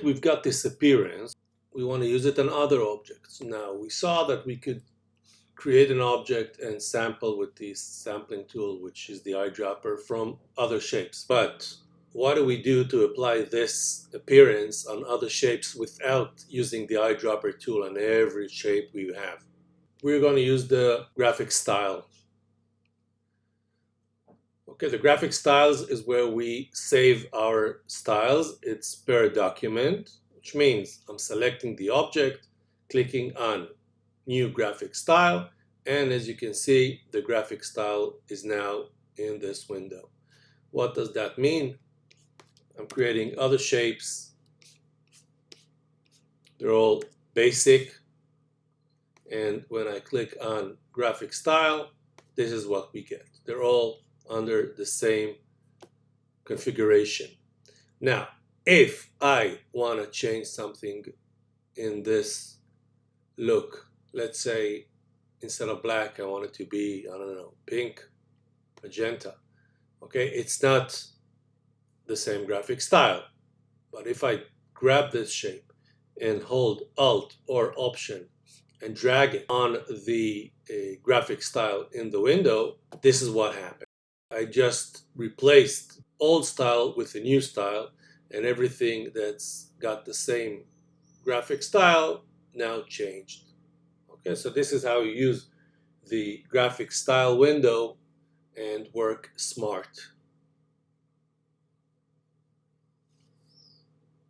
we've got this appearance, we want to use it on other objects. Now, we saw that we could create an object and sample with the sampling tool, which is the eyedropper, from other shapes. But what do we do to apply this appearance on other shapes without using the eyedropper tool on every shape we have? We're going to use the graphic style. Okay, the graphic styles is where we save our styles. It's per document, which means I'm selecting the object, clicking on new graphic style, and as you can see, the graphic style is now in this window. What does that mean? I'm creating other shapes. They're all basic, and when I click on graphic style, this is what we get. They're all under the same configuration. Now, if I want to change something in this look, let's say instead of black, I want it to be, I don't know, pink, magenta. Okay, it's not the same graphic style. But if I grab this shape and hold Alt or Option and drag it on the graphic style in the window, this is what happened. I just replaced old style with a new style, and everything that's got the same graphic style now changed. Okay, so this is how you use the graphic style window and work smart.